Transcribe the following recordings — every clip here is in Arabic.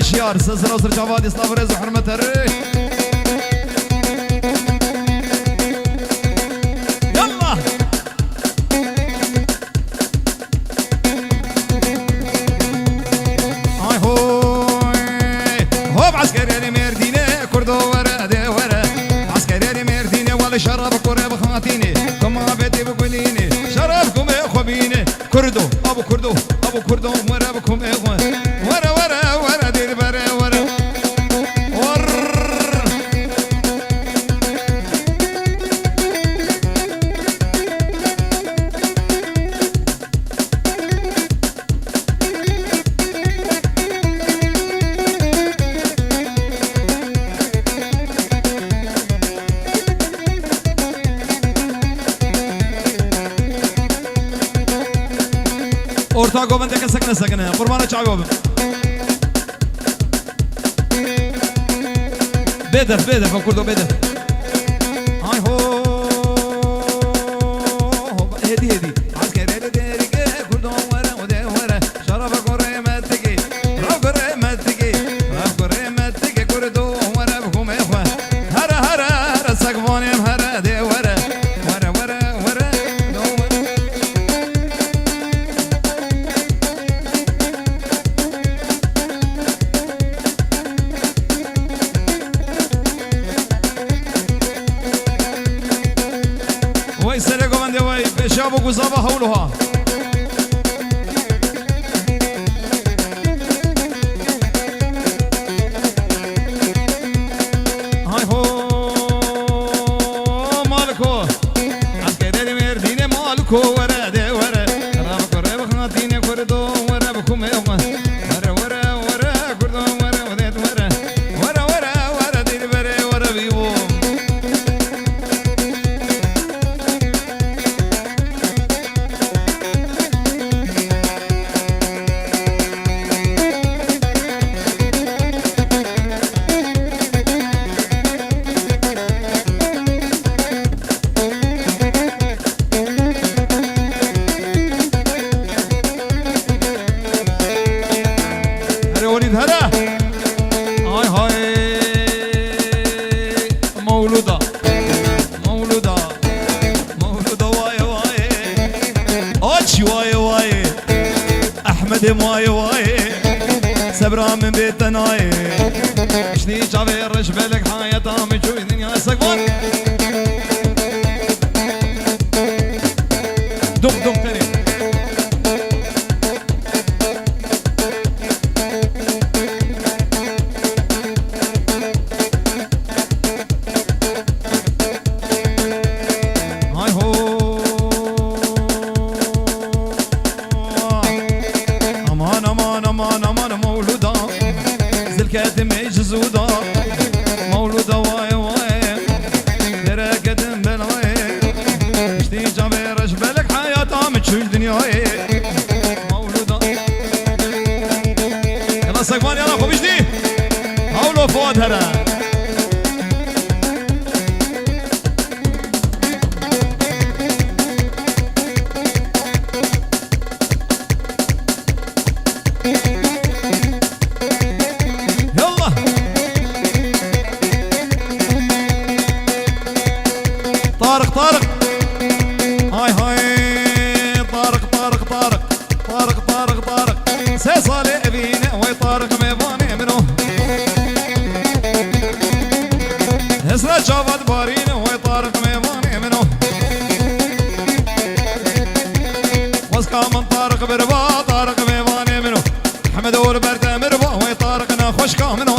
شيار سلسلة وسر جواد إصلاف رز وحرمة الريش يلا هاي هوب عسكري مردينة كردو ورا دي ورا عسكري مردينة ولا شرب كرب خاتيني كما بدي بقوليني شربكم يا خبيني كردو أبو كردو مرابكم يا ورا ortağı ben de sakın kurbanı çağırıyorum. Bedef kurdu bedef. Ay ho hedi askere derike kurdu vara o de vara şaraba koremetteki rav koremetteki kurdu vara bukume hara sakvanem hara de vara شابو قصابة حولها هاي هو مالكو عسكري مردينة مالكو ورا دي ورا راب قرب خاتينة كردو ورا بكم ورا كردو ورا وديت ورا دير بري ورا بيبو واي سبرا من بيت ناي شني جابي رش بالك حياة مجوي دنيا سقفون دم تاني الكاتم يجزودا مولودا واي واي دراكتم بلاي اشتي جابيرش بالك حياتها متشوش دنياي مولودا يلا سقفان يلا خو بجدي هولو فواد هلا طارق طارق هاي هاي طارق طارق طارق طارق طارق طارق سي صالح بينا وي طارق ميباني منو اسرع شافت بارينا وي طارق ميباني منو واسكا من طارق بربا طارق ميباني منو حمد والبرده مربا وي طارقنا خوشكا منو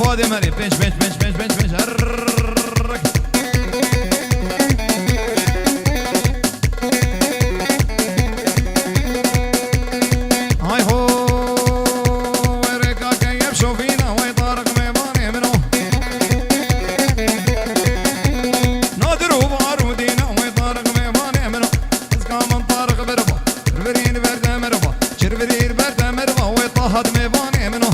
فادي مري بنش بنش بنش بنش بنش بنش هاي هو ورقا كيف شوفينا وي طارق ميباني منو نادر وبارودينا وي طارق ميباني منو اسكا من طارق بربا شرفرين برده مربا شرفرين برده مربا وي طاهد ميباني منو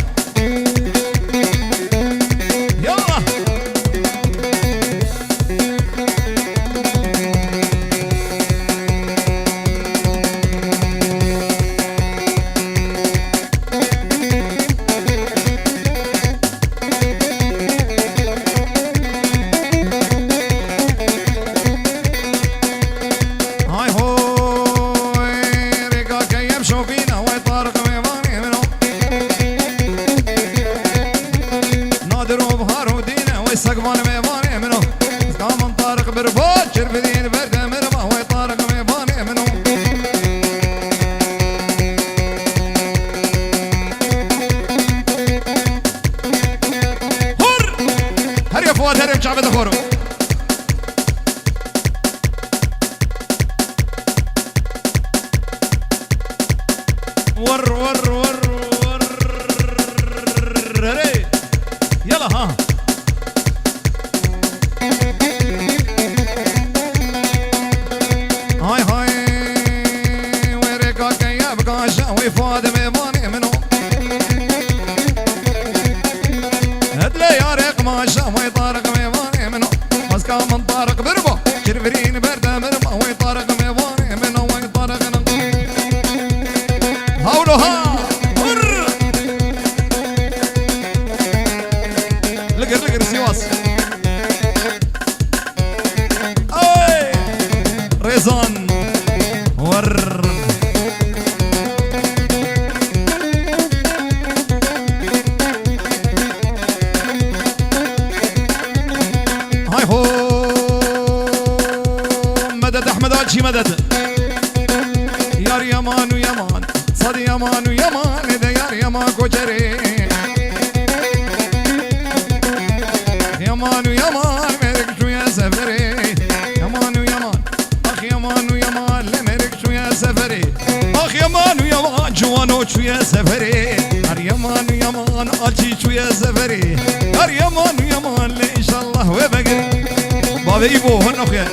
سقفان ميباني منو اسكا من طارق بربا شرفدين برده مربا وي طارق ميباني منو هر يا فؤاد هر يا شعب دخورو ور ور ور ور هري يلا ها هاي هاي ورقا كيف قاشا وي فؤاد ميباني منو هدلي يا ريق ماشا وي طارق ميباني منو مسكا من طارق بربا شرفرين برده مربا وي طارق ميباني منو وي طارق هولو ها لقر لقر سيواس اي ريزان ور هاي هو مدد احمد الشي مدد يار يمان ويمان صدي يمان ويمان اذا يار يمان كوشري يمان ويمان مرك شو يا سفري يمان ويمان اخ يمان ويمان لمرك شو يا سفري اخ يمان ويمان جوانو شو يا سفري هر يمان ويمان الشي شو يا سفري هر يمان ويمان ان شاء الله وبقري بابا ايبو هن اخويا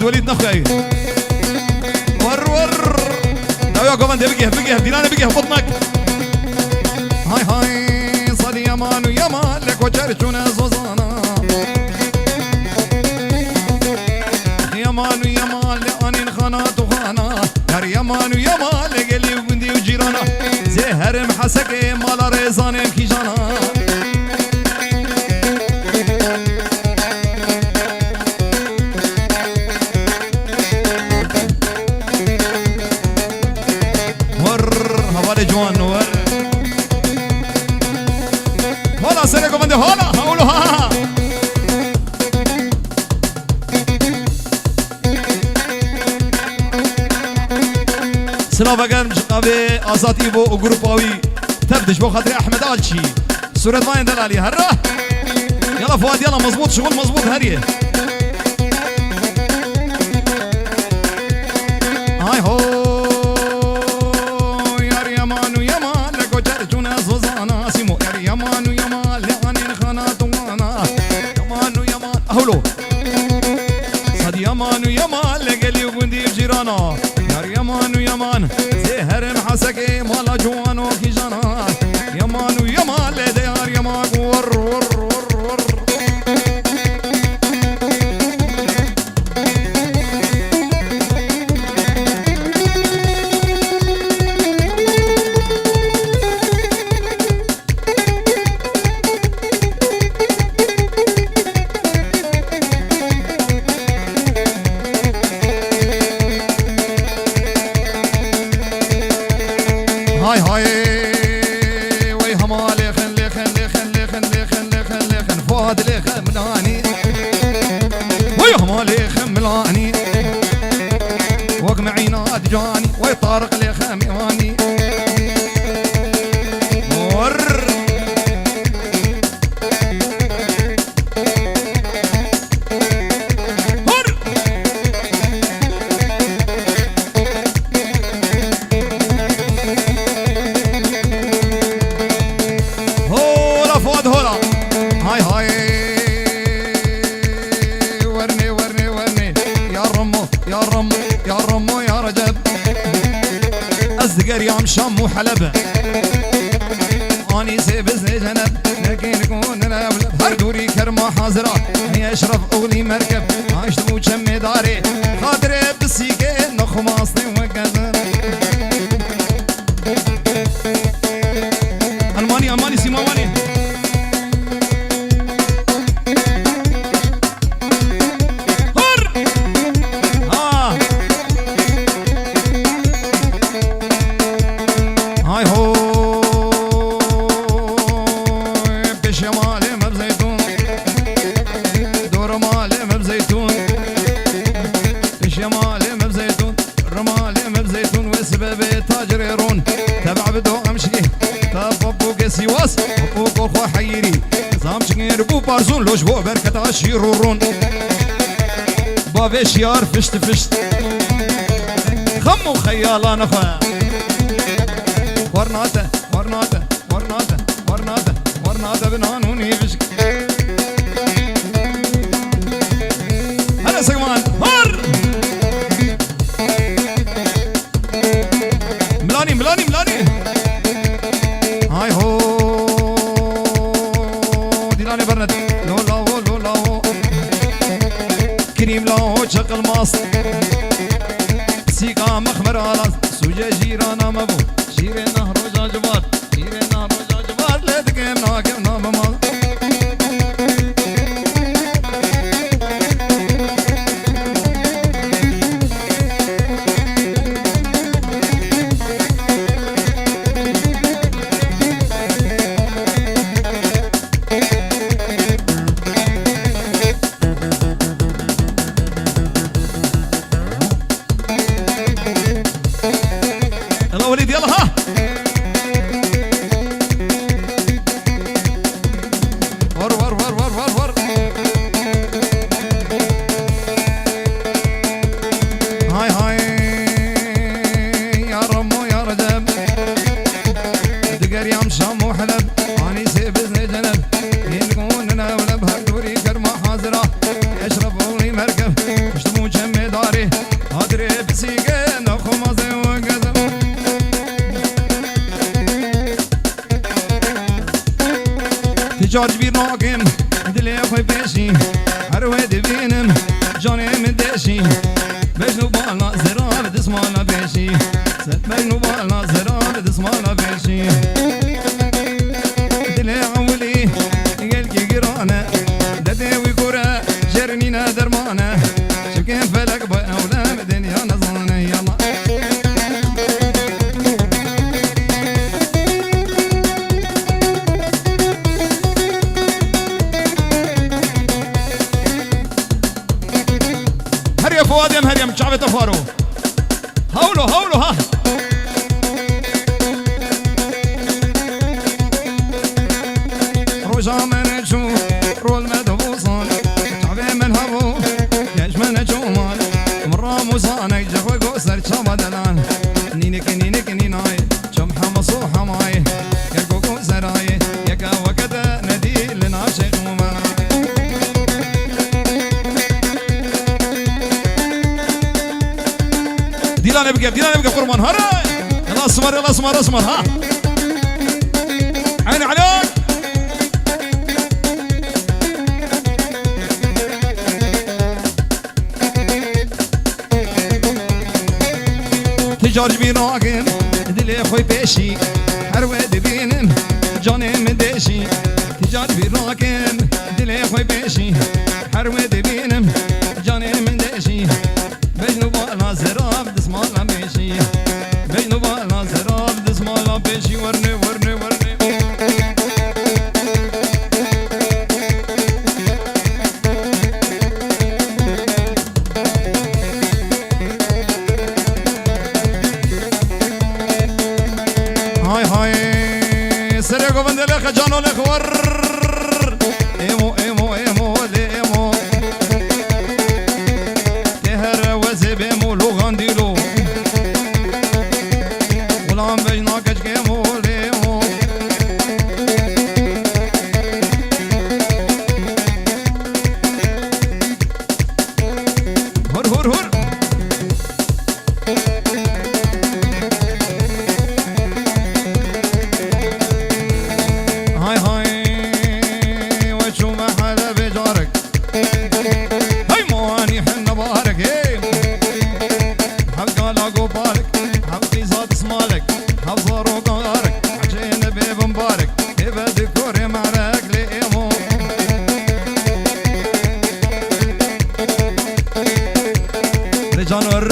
وليد نخاي ور ور لو يا كمان بقيه دينانا بقيه بطنك هاي هاي صدي يمان ويمان لك وجرتونا زوزانا حسكي مال ريزان كي جانا جوان ور هلا سلكم عندي هلا هقولوا ها سلام بگم جنابي آزادی بو گروپاوی تبدش بو خاطر احمد آلشي صورة ما دلالي هره يلا فؤاد يلا مظبوط شغل مظبوط هريه هاي هو هولو صد يمان ويمان لقلي وقندي بجيرانا يار يمان ويمان زهر محسكي مالا جوانو كي جانا يمان ويمان لدي يار يمان ور ور ور ور هاي هاي وي همالي خلي خلي خلي خلي خلي خلي خلي فؤاد لي خملاني وي همالي خملاني وقم عينات جاني وي طارق لي خمياني ور هاي هاي ورني ورني ورني يا رمو يا رمو يا رمو يا رجب أصدقر يا مشام وحلب أني سيبزني جنب لكن يكون الأولى هردوري كرمة حاضرة هي أشرف أغلي مركب عشت وشم داري خاطري بسيكي نخماصني وقدر ألماني ألماني سيما ألماني هاي هو بش يا مالي مبزيتون دور مالي مبزيتون بش يا مالي مبزيتون رمالي مبزيتون وسبب تاجريرون تبع بدو امشي تبابو قسيواس بابو خو حيري زامش غير بو بارزون لوش بو بركة شيرورون بافيش يار فشت فشت خمو خيالا نخويا ورناته ورناته ورناته ورناته ورناته بنانوني بشك هلا سقمان هر ملاني ملاني ملاني هاي هو ديلاني برند لو لاو لو لاو كريم لاو شقل ماس سيقا مخمر على سوجة جيرانا مبو شيرين نهر وجاجبار شيرين نهر وجاجبار لا تقيمنا كمنا بمال يلا وليد يلا ها ور ور ور ور ور ور هاي هاي يا رمو يا رجب دقر يا مشام وحلب اني سيبزني جنب يلقون انا ولا بهردوري كرمه حاضره يشربوني مركب يشتمون جمي داري هادري بسيقه نخو مازي وقدم تجار جبير ناقم دلي اخوي بيشي هروي دبينم جاني من ديشي بجنو بالنا زرار دسمانا بيشي ست بجنو بالنا زرار دسمانا بيشي درمانه ددي ويقورا جرنينا درمانه شكين فلك بأولام دنيا نظانه يلا هريا فوادم هريا شعبة تفارو هولو هولو ها روجا من شو رول مدبوصان شعبي من هبو ياش من شومان مرة موسانك جخوي قوسر شابا دلان نينك نينك نيناي شمحة مصوحة ماي يكو قوسراي يكا وكتا ندي لنا شيخ ممان ديلان يبقى قرمان هراي يلا اسمر يلا اسمر اسمر ها عيني عليك تجارج بيراقم دلي خوي بيشي حروة بينم جاني من ديشي تجارج بيراقم دلي خوي بيشي حروة بينم جاني من ديشي بجنو بالا زراب دسمالا بيشي بجنو بالا زراب دسمالا بيشي ورني ورني ورني هاي هاي سريقو بندلك جانو لك ور ايمو ايمو ايمو ايمو تهر وزي بيمو لغان ديلو غلام بجنا كجكيمو ليمو هر هر هر هاي هاي وشو ما حدا بجارك هاي مواني حنا بارك هي حبقى لاقو بالك حبقي زاد اسمالك حفظر وقارك عجين بيب مبارك هبا ديكوري معرك لإيمو رجانور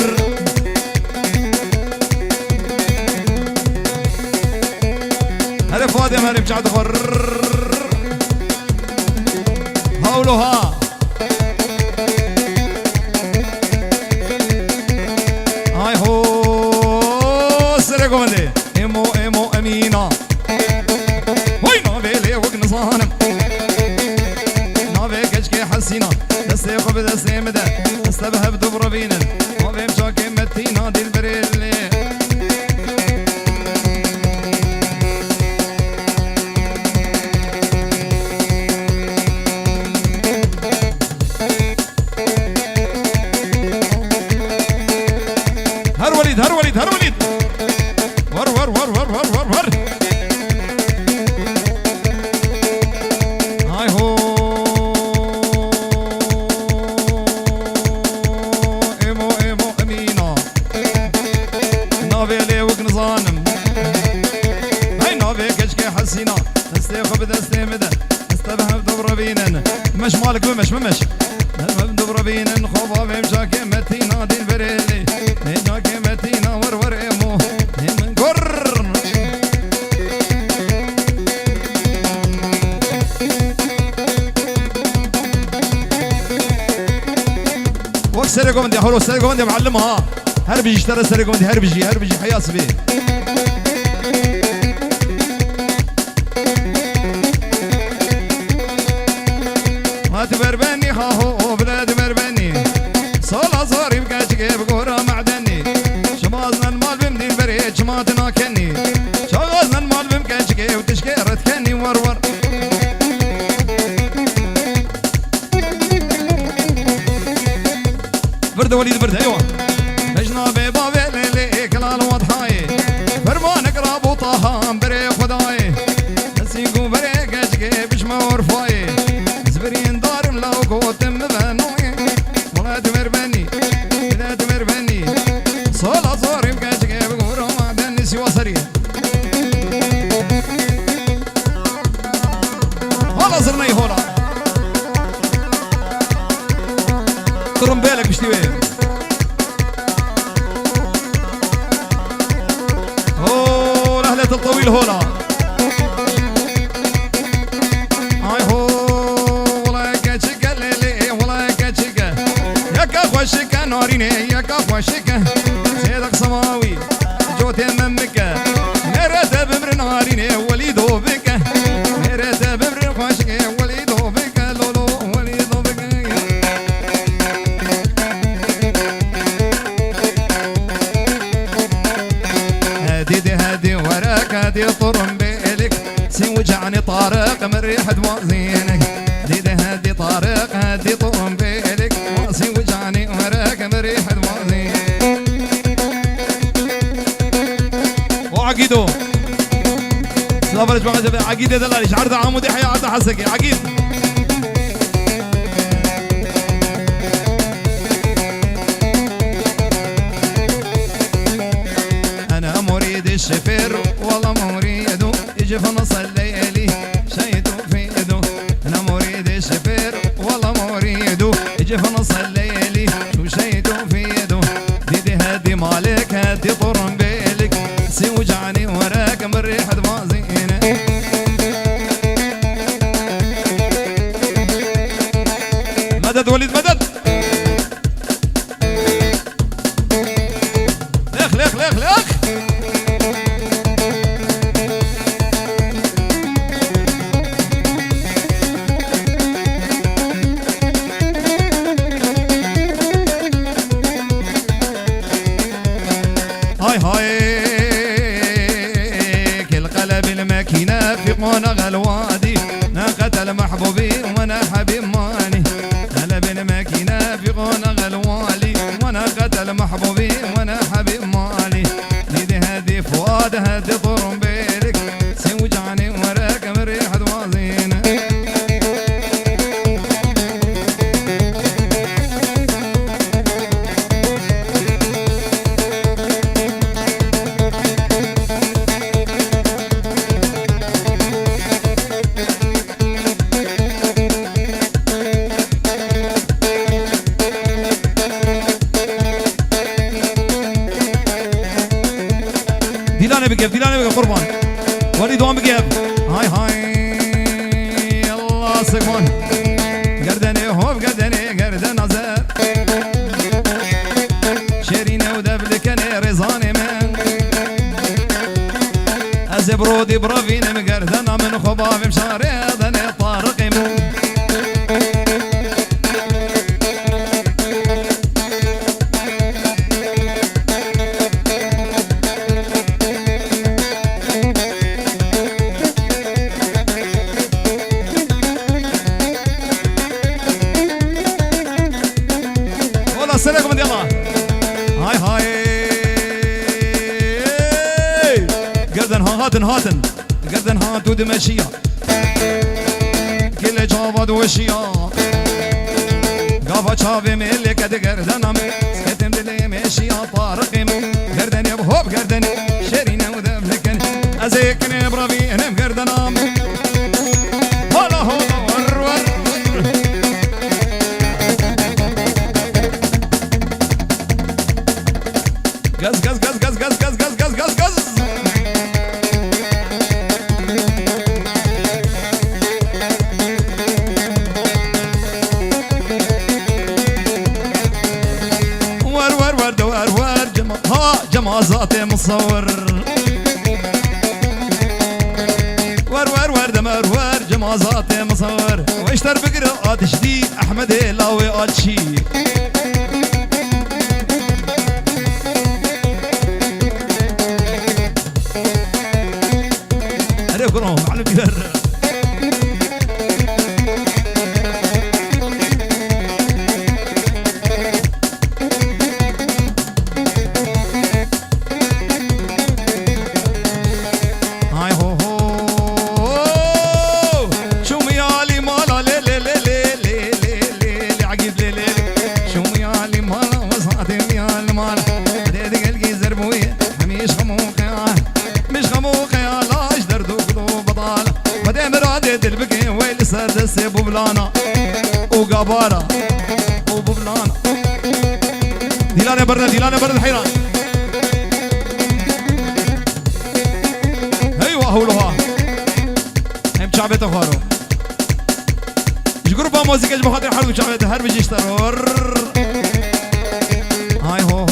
هلا فادم هلا بجعد غر هولو ها هاي هو سرقو مندي ايمو ايمو امينة وي نوبيلي وقن صانم نوبي كشكي حسينا دستي خب دستي مدى استبهب دبر بينن نوبي مشاكي متينا دي البريلي هر وليد هر وليد هر وليد ور ور ور ور ور ور ور هاي هو ايمو ايمو امينة نافي لي وقن ظانم هاي نافي كشكي حسينا دستي خب دستي مدى استبهم دبر بينن مش مالك ممش ممش دبر بينن خبا بمشاكي متينا دي البريلي نجاكي متينا ور ور ايمو من قر وقت سرقو مندي حلو سرقو مندي معلمها هربجي اشترى سرقو مندي هربجي هربجي حياس بيه ما تبربني هاهو بلاد مربني صلاة صاري بكاتك بقورة معدني شمازنا المال بمدين بريد شماتنا كني شغازنا المال بمكاتك وتشكيرت كني ورور برد وليد برد ايوه بجنا بيبا بيلي كلال وضحاي فرمانك رابو طهام بري خداي نسيقو بري كاشكي بشما ورفاي زبرين دار ملاوكو تم بانوي ولا تمربني لا تمربني صلاة صاري بكاشكي بقورو معدني سوا سريع هلا صرني هولا باشتي وين هو رحلة الطويل هولا هاي هو والله كاتشكا ليلي والله كاتشكا ياك خوشكا ناريني ياك خوشكا سيدك سماوي جوتي ممكا نرد بمر ناريني وليدو بكا نرد بمر خوشكا وليدو بكا لولو وليدو بكا هادي وراك هادي طرم بالك سيوجعني طارق من ريحة موازينك هادي طارق هادي طرم بالك سيوجعني وراك من ريحة موازينك وعقيدو سلافرج بقى عقيدة دلاليش عرض عمودي حياة عرض حسكي عقيد أنا مريد الشفير والله مريدو يجي في نص الليالي شايدو في يدو أنا مريد الشفير والله مريدو يجي في نص الليالي وشايدو في يدو ديدي هادي مالك هادي طرم بالك سيوجعني وراك من ريحة مازينة مدد وليد مدد لخ لخ لخ لخ هاي هاي كل قلب الماكينة في قونغ الوادي ناقة المحبوبي وانا حبيب ماني قلب الماكينة في قونغ الوالي وناقة المحبوبي وانا حبيب ماني ديدي هادي فؤاد هادي طرم بيلك سيوجعني وراك من ريحة وازينة ديلاني بقى قربان وليد وام بقى هاي هاي الله سكون قردني هوب قردني قردن زاد شيريني ودبلكني رزاني من ازبرودي برافيني مقردنا من خباب مشاريضني طارقي من السلام يلا هاي هاي قردن هاتن قردن هات ودمشية كل جابد وشيا قافا شافي ملك اد قردن سكتم دلي مشيا طارقي قردن يبهوب قردن شيرين وذبلكن ازيكني برافي انم قردن هلا هلا ور غز غز غز غز غز غز غز غز غز غز ور ور ور دور ور جمازاتي مصور ور ور ور دمر ور جمازاتي مصور واشتر بقرا تشدي احمد لاوي اتشي عليكم على بير هاي هو شو ميالي مالا لي لي لي لي لي لي عقيد لي لي شو ميالي مالا وصعتي ميالي مالا هديدي قلقي زربوية مش خموقي مش خموقي لاش دردو قلوب بطالة بدي مرادي البكي ويلي سردسي بوبلانا وقبارة وبوبلانا ديلان برد ديلان برد حيران ايوه هولوها هم شعبته خارو جروبا موسيقى بخاطر حلو شعبته هر بيجي اشترور هاي هو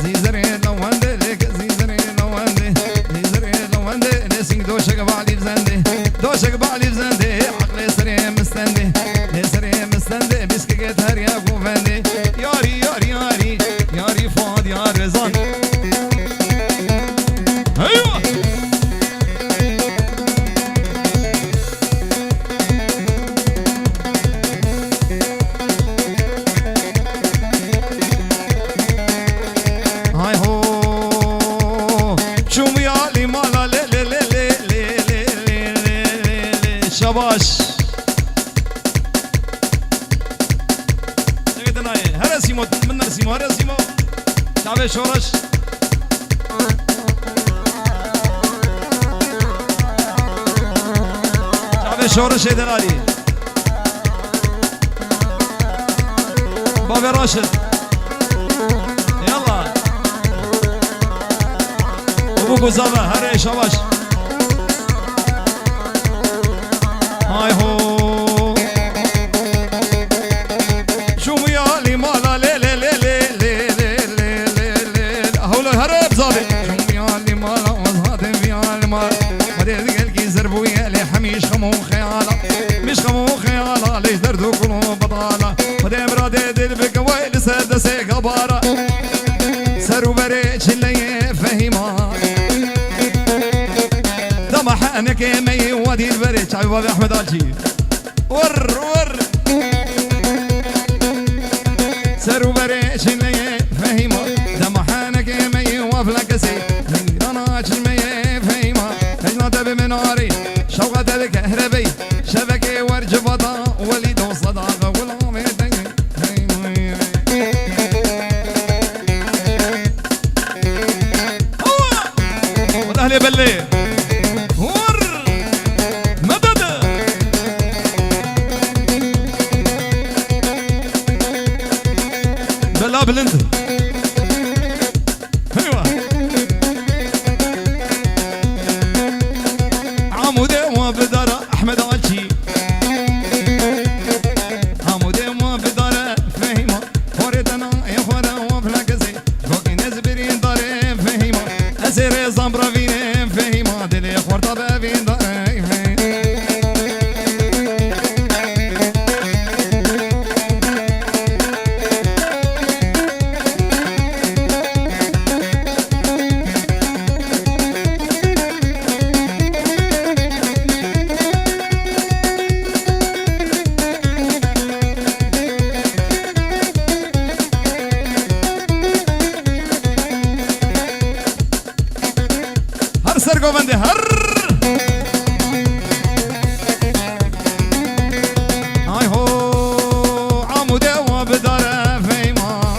زيزري لو وندي لك زيزري لو وندي زيزري لو وندي نسيك دوشك بعلي بزندي دوشك بعلي بزندي عقلي سري مستندي سري مستندي بسكيت هر يا فندي ياري ياري ياري ياري فاض يا رزان ايوه هاي هو شوم يا لي مالا لي لي لي لي لي لي لي شباش نقدر هذا سيمو من سيمو هذا سيمو شعبي شورش شعبي شورش هيدرالي بابي راشد يلا ابو قزامه هري شباش هاي هو شوم يا لي مالا لي لي لي لي لي لي لي لي هولو هرب زابي شوم يا لي مالا وزهاتم في المال وديت قلقي زربويا لي حميش خمو خيالا مش خمو خيالا ليش دردو كلو بطالا ودي مرادي دل بقوي لسدسي قبارة سرو بريش اللي فهيما دمحانك مي ودي البريش عبي بابي احمد الجي ور سرو بريش اللي فهيما دمحانك مي وفلك سي رناش المي فهيما اجنا تبي مناري شوقة الكهربي شبكي ورج فضا وليد وصداقة والعامي اهلي بالليل ور مدد بلا بلند ايوه عمودي وبدار احمد الشي عمودي وبدار فهيمه فوريتنا يا خورا وفلاكسي فوق نزبرين دار فهيمه اسير زمبرا فين فهيمه دلي خورتا بابين دار سرقو بندي هر هاي هو عمودي وبدار فيما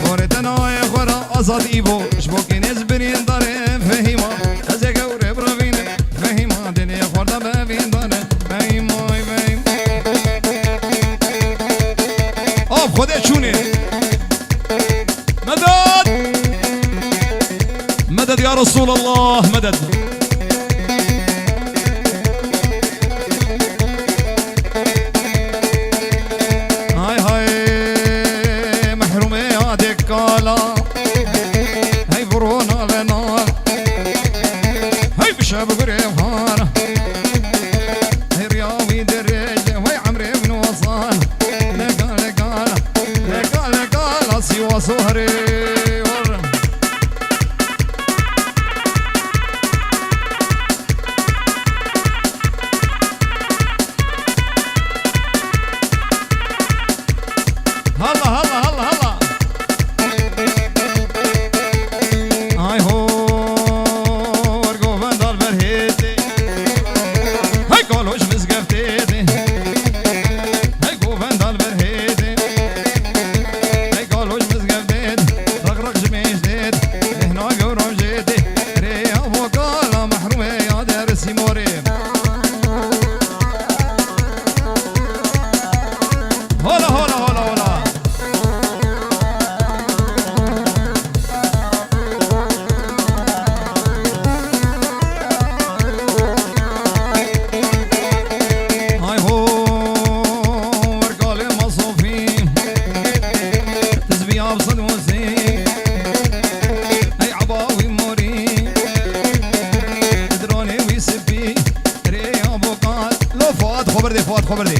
فورتنا يا خورا أصاد إيبو شبوكي نزبرين دار فهيما أزيك وري برافين فهيما دني خورا بابين دار فهيما فهيما أوف خودي شوني مدد مدد يا رسول الله مدد هاي هاي محرومي يا دكالا هاي فرونا لنا هاي بشاب قريب هانا هاي رياضي درج هاي عمري بن وصال لقال سوى صهري سبي ريا بوقال لو فؤاد خبر دي فؤاد خبر دي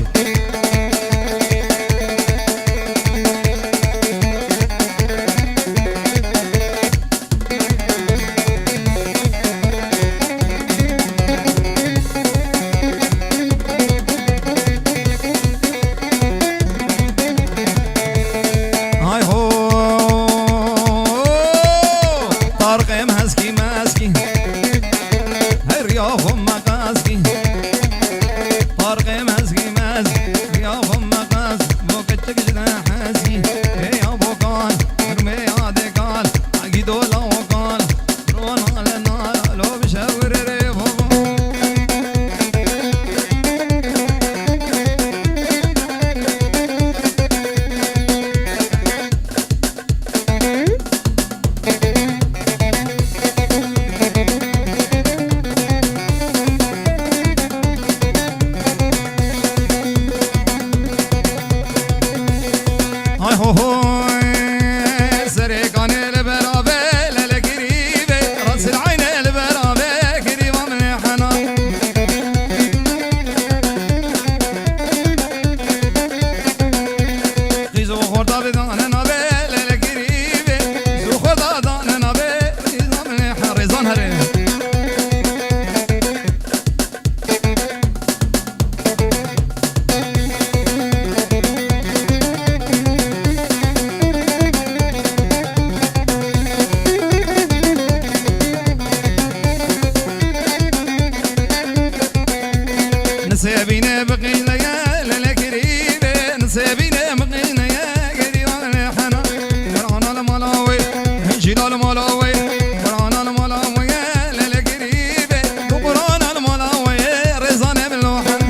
نسيبينا بقينا يا للقريبة نسيبينا بقينا يا قريبة حنا برانا الملاوي هنجينا الملاوي برانا الملاوي يا للقريبة وبرانا الملاوي رزانا باللوحن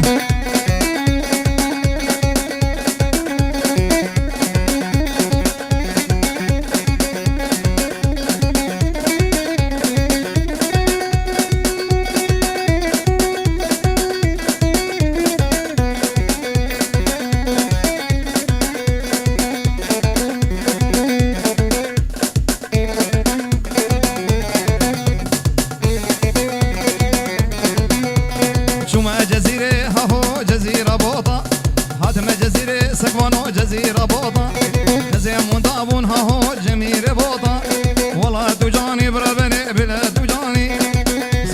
سكوانو جزيرة بوطة خزيم وندابون هاهو جميل بوطة والله تجاني بربني بلاد تجاني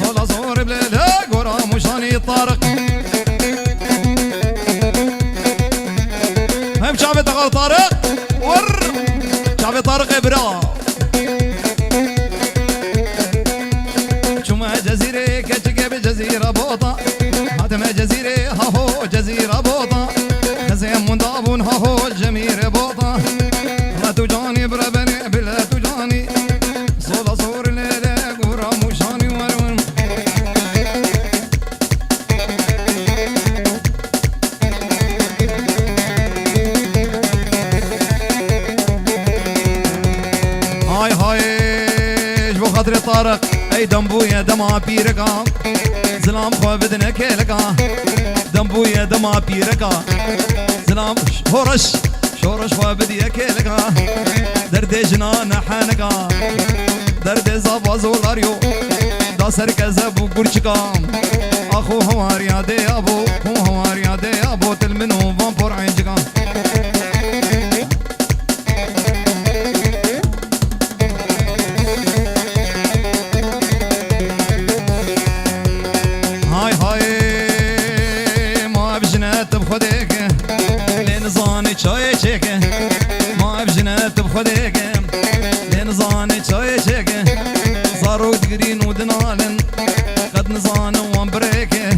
صلا صور بلاد قرا مشاني طارق هم شعبي تقال طارق ور شعبي طارق ابرا شما جزيرة كتشكي بجزيرة بوطة هاتم جزيرة هاهو جزيرة بوطة خزيم وندابون هاهو الجميل بوطة لا تجاني بربني بلا تجاني صولا صور ليلة قرا مشاني ورون هاي هاي جبو خاطري طارق اي دمبويا دما بيركا زلام خو بدنا كيلكا دمبويا دما بيركا زلام هورش شورش خو بدي كيلكا درد جنان حنكا درد زباز ولاريو دا سركز ابو قرشكام اخو هواريا دي ابو هو هواريا دي ابو تل منو فامبور عينجكام هاي هاي ما بجنات بخديك لنظاني چای چکه ما بجنات بخديك لنظاني چای چکه زارو دگرین و دنالن قد نظان وان بريكه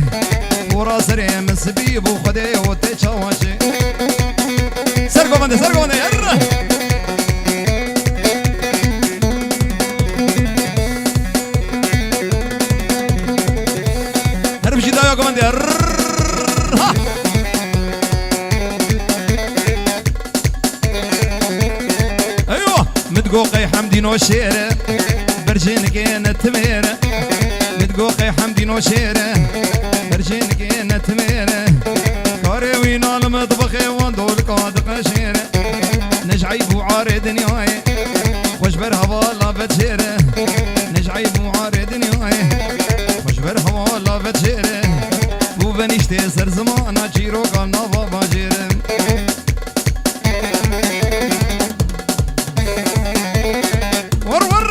ورا سريم سبيب وخدي وتشواشي سرقو بندي يلا هرب جدا يا كوماندي ايوه متقوقي حمدي نو شيره برجين كينة تميره متقوقي حمدي نو شيره برجين كينة تميره كاري وينا المطبخي واندول قادق شيره نجعيب وعاري دنياي خوش برهوا الله بتشيره نجعيب وعاري دنياي خوش برهوا الله بتشيرم بو بنيشتي سر زمانا جيرو قالنا بابا جيرم ور ور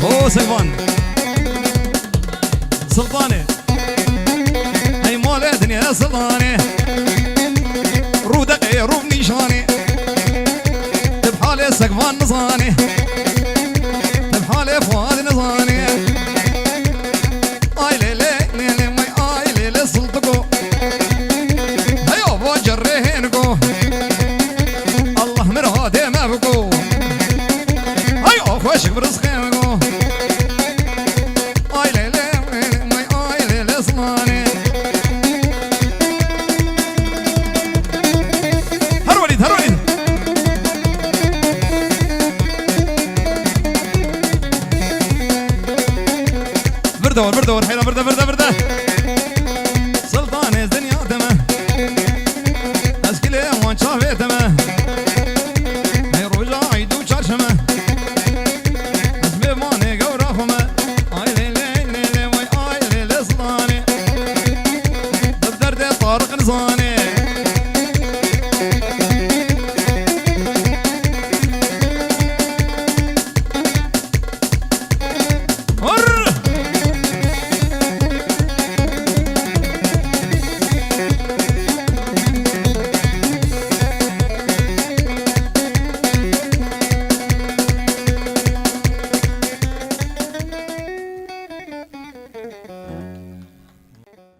هو سلطان سلطاني هاي مال دنيا سلطاني رو دقي رو نيشاني تبحالي سقفان نصاني تبحالي فؤاد نصاني اي ليلي ليلي ماي اي ليلي سلطقو هيو بو جريهنكو الله مرهادي ما بكو هيو خوش برزقينكو اي ليلي ليلي ماي اي ليلي صلاني هر وليد هر وليد برده حيرة برده